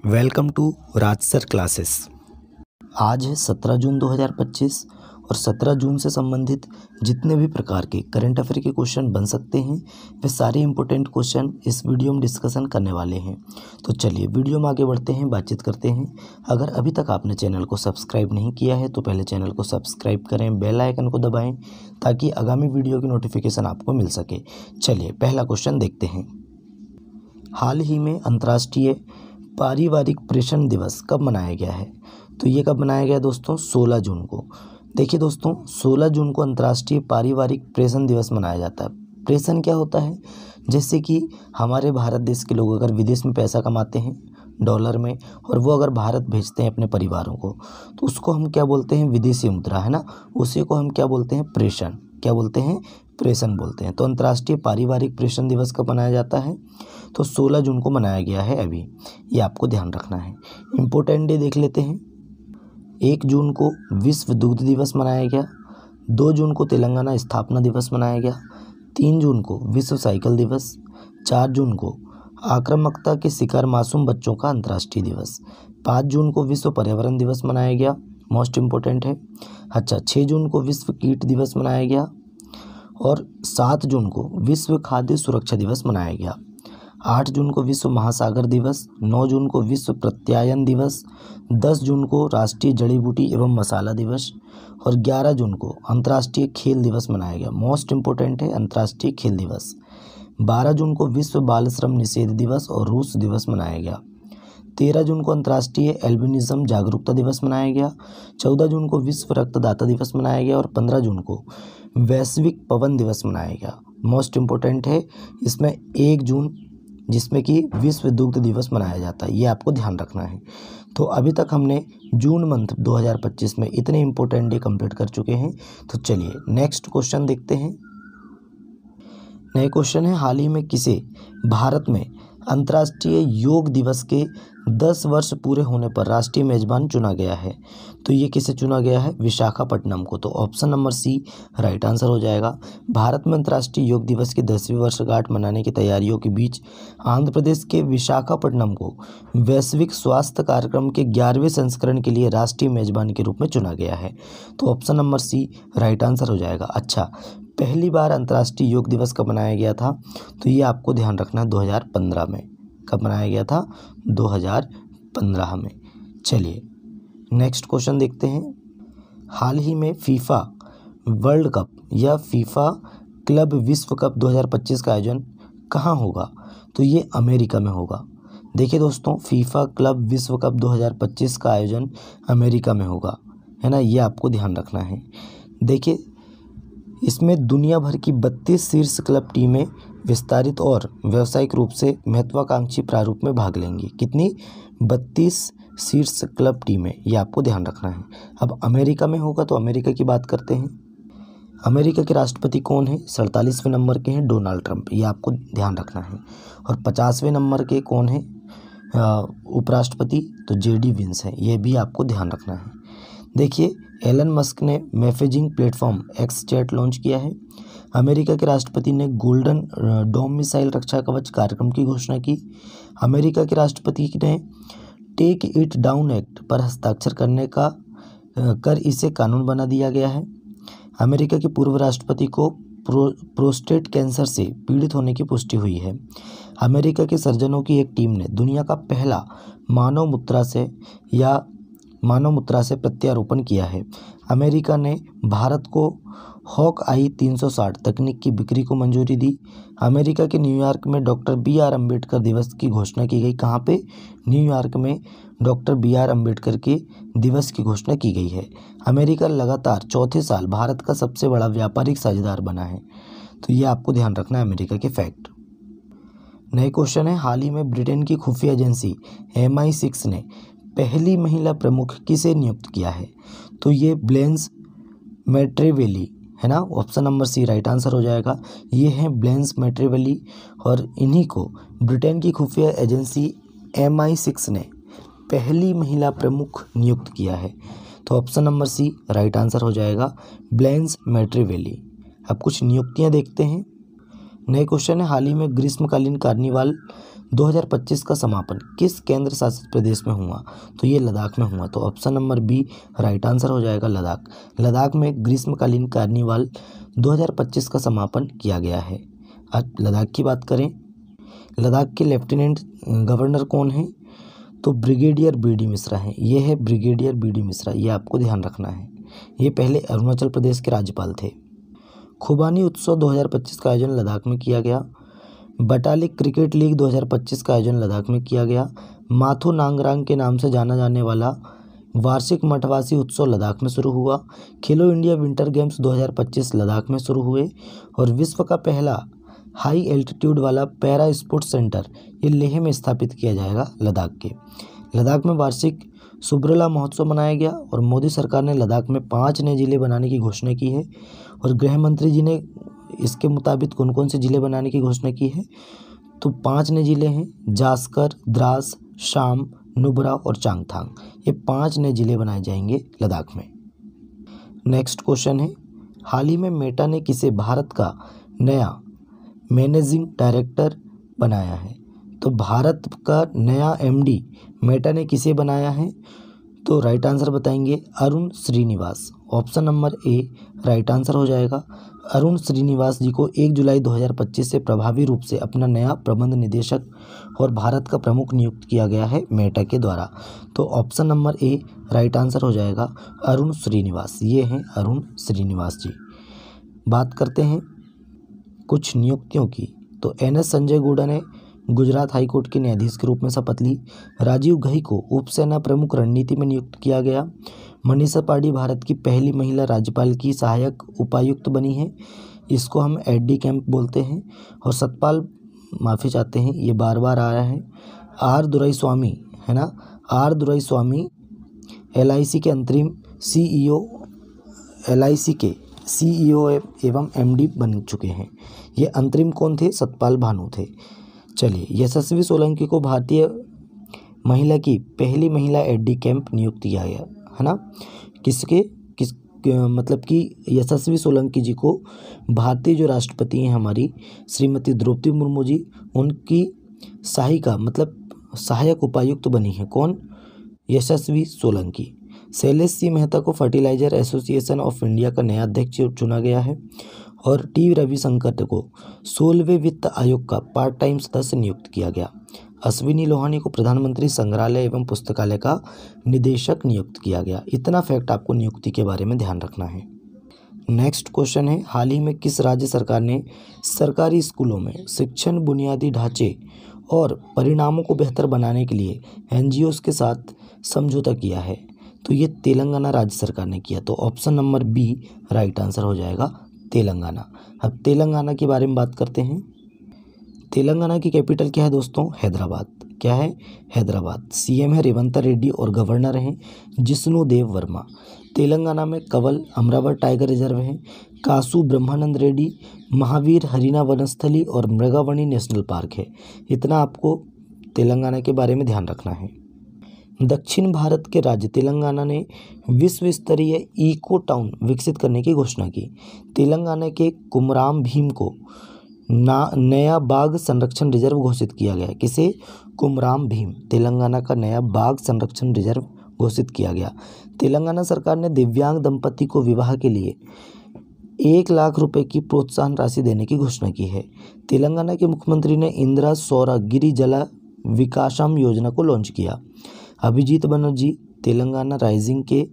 Welcome to Raj sir classes. आज है 17 जून 2025 और 17 जून से संबंधित जितने भी प्रकार के करंट अफेयर के क्वेश्चन बन सकते हैं वे सारे इंपॉर्टेंट क्वेश्चन इस वीडियो में डिस्कशन करने वाले हैं। तो चलिए वीडियो में आगे बढ़ते हैं, बातचीत करते हैं। अगर अभी तक आपने चैनल को सब्सक्राइब नहीं किया है तो पहले चैनल को सब्सक्राइब करें, बेल आइकन को दबाएँ ताकि आगामी वीडियो की नोटिफिकेशन आपको मिल सके। चलिए पहला क्वेश्चन देखते हैं। हाल ही में अंतर्राष्ट्रीय पारिवारिक प्रेषण दिवस कब मनाया गया है? तो ये कब मनाया गया दोस्तों? 16 जून को। देखिए दोस्तों, 16 जून को अंतर्राष्ट्रीय पारिवारिक प्रेषण दिवस मनाया जाता है। प्रेषण क्या होता है? जैसे कि हमारे भारत देश के लोग अगर विदेश में पैसा कमाते हैं डॉलर में और वो अगर भारत भेजते हैं अपने परिवारों को, तो उसको हम क्या बोलते हैं? विदेशी मुद्रा, है ना। उसी को हम क्या बोलते हैं? प्रेषण। क्या बोलते हैं? प्रेषण बोलते हैं। तो अंतर्राष्ट्रीय पारिवारिक प्रेषण दिवस कब मनाया जाता है? तो 16 जून को मनाया गया है अभी। ये आपको ध्यान रखना है। इम्पोर्टेंट डे देख लेते हैं। 1 जून को विश्व दुग्ध दिवस मनाया गया। 2 जून को तेलंगाना स्थापना दिवस मनाया गया। 3 जून को विश्व साइकिल दिवस। 4 जून को आक्रामकता के शिकार मासूम बच्चों का अंतर्राष्ट्रीय दिवस। 5 जून को विश्व पर्यावरण दिवस मनाया गया, मोस्ट इम्पोर्टेंट है। अच्छा, 6 जून को विश्व कीट दिवस मनाया गया और 7 जून को विश्व खाद्य सुरक्षा दिवस मनाया गया। 8 जून को विश्व महासागर दिवस। 9 जून को विश्व प्रत्यायन दिवस। 10 जून को राष्ट्रीय जड़ी बूटी एवं मसाला दिवस और 11 जून को अंतर्राष्ट्रीय खेल दिवस मनाया गया। मोस्ट इम्पोर्टेंट है अंतर्राष्ट्रीय खेल दिवस। 12 जून को विश्व बाल श्रम निषेध दिवस और रूस दिवस मनाया गया। 13 जून को अंतर्राष्ट्रीय एल्बिनिज्म जागरूकता दिवस मनाया गया। 14 जून को विश्व रक्तदाता दिवस मनाया गया और 15 जून को वैश्विक पवन दिवस मनाया गया। मोस्ट इम्पोर्टेंट है इसमें 1 जून जिसमें कि विश्व दुग्ध दिवस मनाया जाता है। ये आपको ध्यान रखना है। तो अभी तक हमने जून मंथ 2025 में इतने इंपॉर्टेंट डे कंप्लीट कर चुके हैं। तो चलिए नेक्स्ट क्वेश्चन देखते हैं। नए क्वेश्चन है, हाल ही में किसे भारत में अंतर्राष्ट्रीय योग दिवस के 10 वर्ष पूरे होने पर राष्ट्रीय मेजबान चुना गया है? तो ये किसे चुना गया है? विशाखापट्टनम को। तो option number C right answer हो जाएगा। भारत में अंतर्राष्ट्रीय योग दिवस की 10वीं वर्षगांठ मनाने की तैयारियों के बीच आंध्र प्रदेश के विशाखापट्टनम को वैश्विक स्वास्थ्य कार्यक्रम के 11वें संस्करण के लिए राष्ट्रीय मेजबान के रूप में चुना गया है। तो option number C right answer हो जाएगा। अच्छा, पहली बार अंतर्राष्ट्रीय योग दिवस कब मनाया गया था? तो ये आपको ध्यान रखना है 2015 में। कब मनाया गया था? 2015 में। चलिए नेक्स्ट क्वेश्चन देखते हैं। हाल ही में फीफा वर्ल्ड कप या फीफा क्लब विश्व कप 2025 का आयोजन कहाँ होगा? तो ये अमेरिका में होगा। देखिए दोस्तों, फीफा क्लब विश्व कप 2025 का आयोजन अमेरिका में होगा, है ना। ये आपको ध्यान रखना है। देखिए, इसमें दुनिया भर की 32 शीर्ष क्लब टीमें विस्तारित और व्यावसायिक रूप से महत्वाकांक्षी प्रारूप में भाग लेंगी। कितनी? 32 शीर्ष क्लब टीमें। ये आपको ध्यान रखना है। अब अमेरिका में होगा तो अमेरिका की बात करते हैं। अमेरिका के राष्ट्रपति कौन है? 47वें नंबर के हैं डोनाल्ड ट्रंप। ये आपको ध्यान रखना है। और 50वें नंबर के कौन है उपराष्ट्रपति? तो जेडी विंस है। ये भी आपको ध्यान रखना है। देखिए, एलन मस्क ने messaging platform x chat launch किया है। अमेरिका के राष्ट्रपति ने गोल्डन डोम मिसाइल रक्षा कवच कार्यक्रम की घोषणा की। अमेरिका के राष्ट्रपति ने टेक इट डाउन एक्ट पर हस्ताक्षर कर इसे कानून बना दिया गया है। अमेरिका के पूर्व राष्ट्रपति को प्रोस्टेट कैंसर से पीड़ित होने की पुष्टि हुई है। अमेरिका के सर्जनों की एक टीम ने दुनिया का पहला मानव मूत्रा से प्रत्यारोपण किया है। अमेरिका ने भारत को हॉक आई 360 तकनीक की बिक्री को मंजूरी दी। अमेरिका के न्यूयॉर्क में डॉक्टर BR अम्बेडकर दिवस की घोषणा की गई। कहाँ पे? न्यूयॉर्क में डॉक्टर BR अम्बेडकर के दिवस की घोषणा की गई है। अमेरिका लगातार चौथे साल भारत का सबसे बड़ा व्यापारिक साझेदार बना है। तो ये आपको ध्यान रखना है अमेरिका के फैक्ट। नए क्वेश्चन है, हाल ही में ब्रिटेन की खुफिया एजेंसी MI6 ने पहली महिला प्रमुख किसे नियुक्त किया है? तो ये ब्लेंस मैट्रेवेली, है ना। Option number C right answer हो जाएगा। ये हैं ब्लेंस मैट्रेवेली और इन्हीं को ब्रिटेन की खुफिया एजेंसी MI6 ने पहली महिला प्रमुख नियुक्त किया है। तो option number C right answer हो जाएगा, ब्लेंस मैट्रेवेली। अब कुछ नियुक्तियां देखते हैं। नए क्वेश्चन है, हाल ही में ग्रीष्मकालीन कार्निवाल 2025 का समापन किस केंद्र शासित प्रदेश में हुआ? तो ये लद्दाख में हुआ। तो option number B right answer हो जाएगा लद्दाख। लद्दाख में ग्रीष्मकालीन कार्निवाल 2025 का समापन किया गया है। अब लद्दाख की बात करें, लद्दाख के लेफ्टिनेंट गवर्नर कौन है? तो ब्रिगेडियर बी.डी. मिश्रा हैं। ये है ब्रिगेडियर बी.डी. मिश्रा, ये आपको ध्यान रखना है। ये पहले अरुणाचल प्रदेश के राज्यपाल थे। खुबानी उत्सव 2025 का आयोजन लद्दाख में किया गया। बटालिक क्रिकेट लीग 2025 का आयोजन लद्दाख में किया गया। माथु नांगरांग के नाम से जाना जाने वाला वार्षिक मठवासी उत्सव लद्दाख में शुरू हुआ। खेलो इंडिया विंटर गेम्स 2025 लद्दाख में शुरू हुए। और विश्व का पहला हाई एल्टीट्यूड वाला पैरा स्पोर्ट्स सेंटर ये लेह में स्थापित किया जाएगा लद्दाख के। लद्दाख में वार्षिक सुब्रला महोत्सव मनाया गया और मोदी सरकार ने लद्दाख में 5 नए जिले बनाने की घोषणा की है। और गृह मंत्री जी ने इसके मुताबिक कौन कौन से जिले बनाने की घोषणा की है? तो 5 नए जिले हैं, जास्कर, द्रास, शाम, नुब्रा और चांगथांग। ये 5 नए जिले बनाए जाएंगे लद्दाख में। नेक्स्ट क्वेश्चन है, हाल ही में मेटा ने किसे भारत का नया मैनेजिंग डायरेक्टर बनाया है? तो भारत का नया एमडी मेटा ने किसे बनाया है? तो राइट आंसर बताएंगे Arun Srinivas. Option number A right answer हो जाएगा। अरुण श्रीनिवास जी को 1 जुलाई 2025 से प्रभावी रूप से अपना नया प्रबंध निदेशक और भारत का प्रमुख नियुक्त किया गया है मेटा के द्वारा। तो option number A right answer हो जाएगा अरुण श्रीनिवास। ये हैं अरुण श्रीनिवास जी। बात करते हैं कुछ नियुक्तियों की। तो एनएस संजय गौड़ा ने गुजरात हाईकोर्ट के न्यायाधीश के रूप में शपथ ली। राजीव घई को उप सेना प्रमुख रणनीति में नियुक्त किया गया। मनीषा पांडे भारत की पहली महिला राज्यपाल की सहायक उपायुक्त बनी है। इसको हम एडी कैंप बोलते हैं। और सतपाल माफ़ी चाहते हैं, ये बार बार आ रहा है। आर दुराईस्वामी है ना, आर दुराईस्वामी LIC के अंतरिम CEO LIC के CEO एवं MD बन चुके हैं। ये अंतरिम कौन थे? सतपाल भानु थे। चलिए, यशस्वी सोलंकी को भारतीय महिला की पहली महिला एडी कैंप नियुक्त किया गया है ना। मतलब कि यशस्वी सोलंकी जी को भारतीय जो राष्ट्रपति हैं हमारी श्रीमती द्रौपदी मुर्मू जी, उनकी सहायिका मतलब सहायक उपायुक्त बनी है। कौन? यशस्वी सोलंकी। शैलेश सी मेहता को फर्टिलाइजर एसोसिएशन ऑफ इंडिया का नया अध्यक्ष चुना गया है। और टी रविशंकर को 16वें वित्त आयोग का पार्ट टाइम सदस्य नियुक्त किया गया। अश्विनी लोहानी को प्रधानमंत्री संग्रहालय एवं पुस्तकालय का निदेशक नियुक्त किया गया। इतना फैक्ट आपको नियुक्ति के बारे में ध्यान रखना है। नेक्स्ट क्वेश्चन है, हाल ही में किस राज्य सरकार ने सरकारी स्कूलों में शिक्षण बुनियादी ढांचे और परिणामों को बेहतर बनाने के लिए NGOs के साथ समझौता किया है? तो ये तेलंगाना राज्य सरकार ने किया। तो option number B right answer हो जाएगा तेलंगाना। अब तेलंगाना के बारे में बात करते हैं। तेलंगाना की कैपिटल क्या है दोस्तों? हैदराबाद। क्या है? हैदराबाद। CM है रेवंत रेड्डी और गवर्नर हैं जिष्णु देव वर्मा। तेलंगाना में कवल अमरावती टाइगर रिजर्व है, कासू ब्रह्मानंद रेड्डी, महावीर हरिना वनस्थली और मृगावणी नेशनल पार्क है। इतना आपको तेलंगाना के बारे में ध्यान रखना है। दक्षिण भारत के राज्य तेलंगाना ने विश्व स्तरीय इको टाउन विकसित करने की घोषणा की। तेलंगाना के कुमराम भीम को नया बाघ संरक्षण रिजर्व घोषित किया गया। किसे? कुमराम भीम। तेलंगाना का नया बाघ संरक्षण रिजर्व घोषित किया गया। तेलंगाना सरकार ने दिव्यांग दंपति को विवाह के लिए 1 लाख रुपए की प्रोत्साहन राशि देने की घोषणा की है। तेलंगाना के मुख्यमंत्री ने इंदिरा सौर गिरी जला विकासम योजना को लॉन्च किया। अभिजीत बनर्जी तेलंगाना राइजिंग के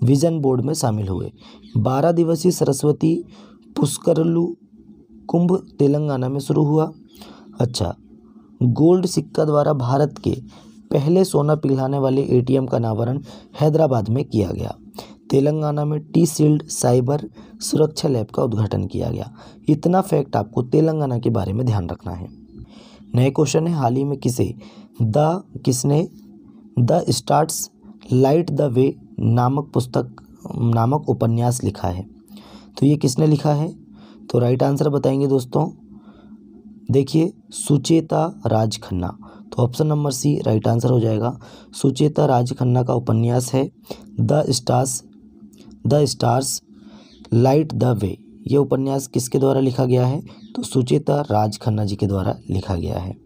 विजन बोर्ड में शामिल हुए। 12 दिवसीय सरस्वती पुष्करलू कुंभ तेलंगाना में शुरू हुआ। अच्छा, गोल्ड सिक्का द्वारा भारत के पहले सोना पिघलाने वाले ATM का अनावरण हैदराबाद में किया गया। तेलंगाना में T-Shield साइबर सुरक्षा लैब का उद्घाटन किया गया। इतना फैक्ट आपको तेलंगाना के बारे में ध्यान रखना है। नए क्वेश्चन है, हाल ही में किसने द स्टार्स लाइट द वे नामक उपन्यास लिखा है? तो ये किसने लिखा है? तो राइट आंसर बताएंगे दोस्तों। देखिए, सुचेता राज खन्ना। तो option number C right answer हो जाएगा। सुचेता राज खन्ना का उपन्यास है the stars light the way. ये उपन्यास किसके द्वारा लिखा गया है? तो सुचेता राज खन्ना जी के द्वारा लिखा गया है।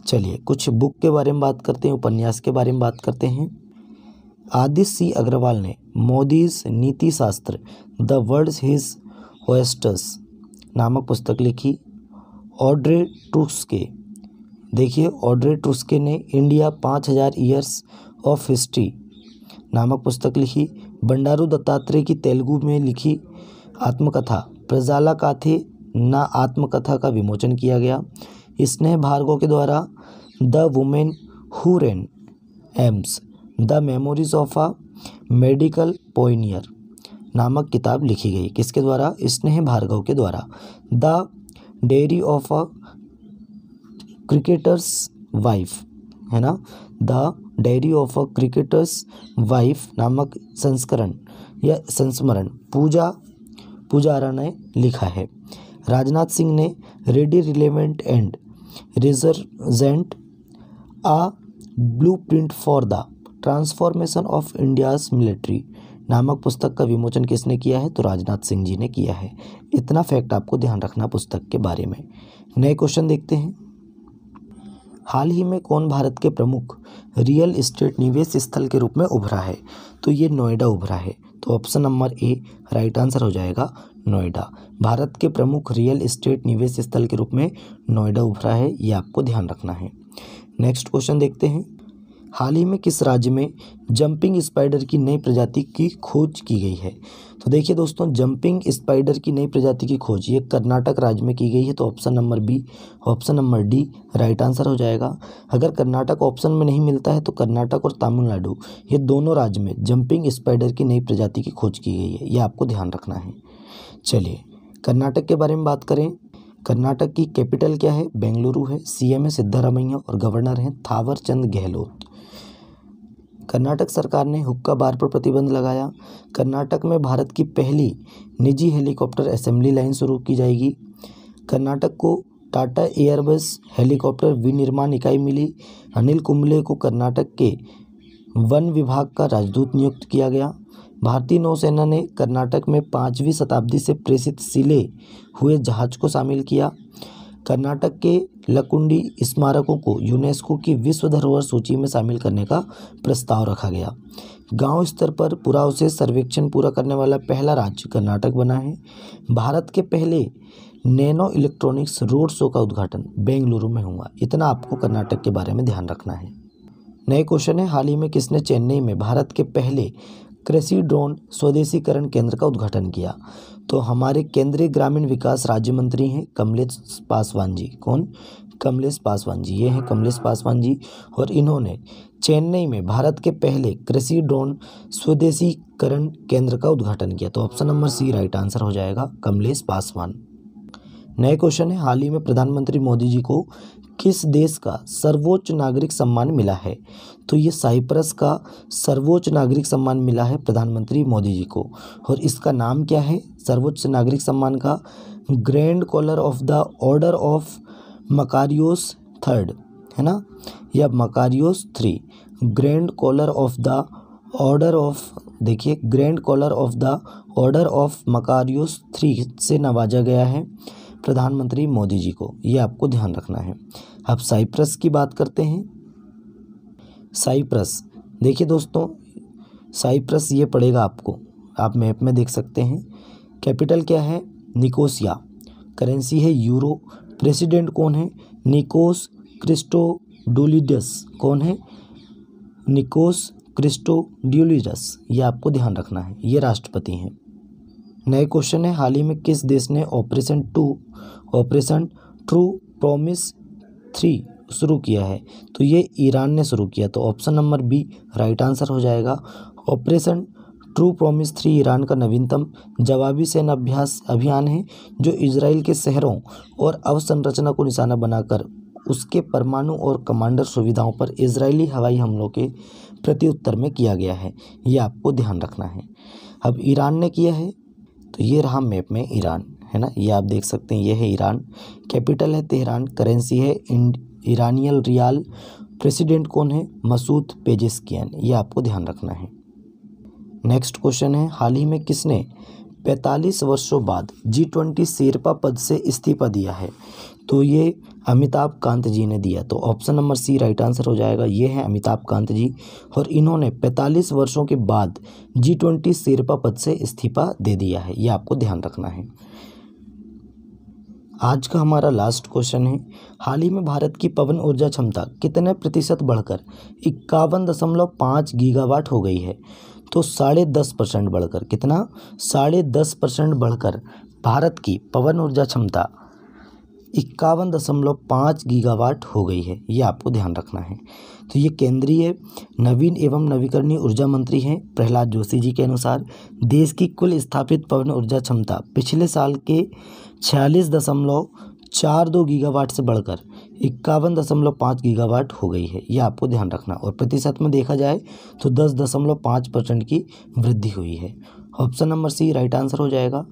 चलिए कुछ बुक के बारे में बात करते हैं, उपन्यास के बारे में बात करते हैं। आदित्य सी अग्रवाल ने मोदीज नीति शास्त्र द वर्ल्ड्स हिज ओएस्टर्स नामक पुस्तक लिखी। ऑड्रे ट्रूस्के, देखिए ऑड्रे ट्रूस्के ने इंडिया 5000 ईयर्स ऑफ हिस्ट्री नामक पुस्तक लिखी। बंडारू दत्तात्रेय की तेलुगु में लिखी आत्मकथा प्रजाला काथे ना आत्मकथा का विमोचन किया गया। स्नेह भार्गव के द्वारा the woman who ran AIIMS the memories of a medical pioneer नामक किताब लिखी गई। किसके द्वारा? स्नेह भार्गव के द्वारा। The dairy of a cricketers wife, है ना, the diary of a cricketers wife नामक संस्करण या संस्मरण पूजा आरा ने लिखा है। राजनाथ सिंह ने ready relevant and resurgent a blueprint for the transformation of India's military नामक पुस्तक का विमोचन किसने किया है? तो राजनाथ सिंह जी ने किया है। इतना फैक्ट आपको ध्यान रखना पुस्तक के बारे में। नए क्वेश्चन देखते हैं। हाल ही में कौन भारत के प्रमुख रियल एस्टेट निवेश स्थल के रूप में उभरा है? तो ये नोएडा उभरा है। तो option number A right answer हो जाएगा नोएडा। भारत के प्रमुख रियल एस्टेट निवेश स्थल के रूप में नोएडा उभरा है, ये आपको ध्यान रखना है। नेक्स्ट क्वेश्चन देखते हैं। हाल ही में किस राज्य में जंपिंग स्पाइडर की नई प्रजाति की खोज की गई है? तो देखिए दोस्तों, जंपिंग स्पाइडर की नई प्रजाति की खोज ये कर्नाटक राज्य में की गई है। तो option number B, option number D right answer हो जाएगा। अगर कर्नाटक ऑप्शन में नहीं मिलता है तो कर्नाटक और तमिलनाडु ये दोनों राज्य में जंपिंग स्पाइडर की नई प्रजाति की खोज की गई है, ये आपको ध्यान रखना है। चलिए कर्नाटक के बारे में बात करें। कर्नाटक की कैपिटल क्या है? बेंगलुरु है। सीएम है सिद्धारमैया और गवर्नर हैं थावर चंद गहलोत। कर्नाटक सरकार ने हुक्का बार पर प्रतिबंध लगाया। कर्नाटक में भारत की पहली निजी हेलीकॉप्टर असेंबली लाइन शुरू की जाएगी। कर्नाटक को टाटा एयरबस हेलीकॉप्टर विनिर्माण इकाई मिली। अनिल कुंबले को कर्नाटक के वन विभाग का राजदूत नियुक्त किया गया। भारतीय नौसेना ने कर्नाटक में 5वीं शताब्दी से प्रेषित सिले हुए जहाज को शामिल किया। कर्नाटक के लकुंडी स्मारकों को यूनेस्को की विश्व धरोहर सूची में शामिल करने का प्रस्ताव रखा गया। गांव स्तर पर पुरावशेष सर्वेक्षण पूरा करने वाला पहला राज्य कर्नाटक बना है। भारत के पहले नैनो इलेक्ट्रॉनिक्स रोड शो का उद्घाटन बेंगलुरु में हुआ। इतना आपको कर्नाटक के बारे में ध्यान रखना है। नए क्वेश्चन है, हाल ही में किसने चेन्नई में भारत के पहले कृषि ड्रोन स्वदेशीकरण केंद्र का उद्घाटन किया? तो हमारे केंद्रीय ग्रामीण विकास राज्य मंत्री हैं कमलेश पासवान जी। कौन? कमलेश पासवान जी। ये हैं कमलेश पासवान जी और इन्होंने चेन्नई में भारत के पहले कृषि ड्रोन स्वदेशीकरण केंद्र का उद्घाटन किया। तो option number C right answer हो जाएगा कमलेश पासवान। नए क्वेश्चन है, हाल ही में प्रधानमंत्री मोदी जी को किस देश का सर्वोच्च नागरिक सम्मान मिला है? तो ये साइप्रस का सर्वोच्च नागरिक सम्मान मिला है प्रधानमंत्री मोदी जी को। और इसका नाम क्या है सर्वोच्च नागरिक सम्मान का? Grand collar of the order of Makarios third, है ना, या Makarios 3। Grand collar of the order of, देखिए grand collar of the order of Makarios 3 से नवाजा गया है प्रधानमंत्री मोदी जी को, ये आपको ध्यान रखना है। अब साइप्रस की बात करते हैं। साइप्रस, देखिए दोस्तों साइप्रस ये पड़ेगा आपको, आप मैप में देख सकते हैं। कैपिटल क्या है? निकोसिया। करेंसी है यूरो। प्रेसिडेंट कौन है? निकोस क्रिस्टोडुलिडस। कौन है? निकोस क्रिस्टोडुलिडस, ये आपको ध्यान रखना है, ये राष्ट्रपति हैं। नए क्वेश्चन है, हाल ही में किस देश ने ऑपरेशन ट्रू प्रॉमिस 3 शुरू किया है? तो ये ईरान ने शुरू किया। तो option number B right answer हो जाएगा। ऑपरेशन ट्रू प्रॉमिस 3 ईरान का नवीनतम जवाबी सैन्य अभियान है जो इजराइल के शहरों और अवसंरचना को निशाना बनाकर उसके परमाणु और कमांडर सुविधाओं पर इजरायली हवाई हमलों के प्रत्युत्तर में किया गया है, ये आपको ध्यान रखना है। अब ईरान ने किया है, तो ये रहा मैप में ईरान, है ना, ये आप देख सकते हैं, ये है ईरान। कैपिटल है तेहरान। करेंसी है ईरानियल रियाल। प्रेसिडेंट कौन है? मसूद पेजेस्कियन, ये आपको ध्यान रखना है। नेक्स्ट क्वेश्चन है, हाल ही में किसने 45 वर्षों बाद G20 शेरपा पद से इस्तीफा दिया है? तो ये अमिताभ कांत जी ने दिया। तो option number C right answer हो जाएगा। ये है अमिताभ कांत जी और इन्होंने 45 वर्षों के बाद G20 शेरपा पद से इस्तीफा दे दिया है। ये आपको ध्यान रखना है। आज का हमारा लास्ट क्वेश्चन है, हाल ही में भारत की पवन ऊर्जा क्षमता कितने प्रतिशत बढ़कर 51.5 गीगावाट हो गई है? तो 10.5% बढ़कर, कितना? 10.5% बढ़कर भारत की पवन ऊर्जा क्षमता 51.5 गीगावाट हो गई है। ये आपको ध्यान रखना है। तो ये केंद्रीय नवीन एवं नवीकरणीय ऊर्जा मंत्री हैं प्रहलाद जोशी जी के अनुसार देश की कुल स्थापित पवन ऊर्जा क्षमता पिछले साल के 46.42 गीगावाट से बढ़कर 51.5 गीगावाट हो गई है। ये आपको ध्यान रखना। और प्रतिशत में देखा जाए तो 10.5% की वृद्धि हुई है। Option number C right answer हो जाएगा।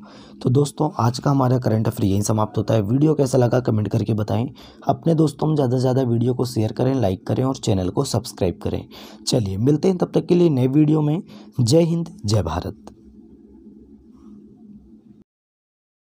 तो दोस्तों आज का हमारा करंट अफेयर यहीं समाप्त होता है। वीडियो कैसा लगा कमेंट करके बताएं। अपने दोस्तों में ज़्यादा से ज़्यादा वीडियो को शेयर करें, लाइक करें और चैनल को सब्सक्राइब करें। चलिए मिलते हैं तब तक के लिए नए वीडियो में। जय हिंद, जय भारत।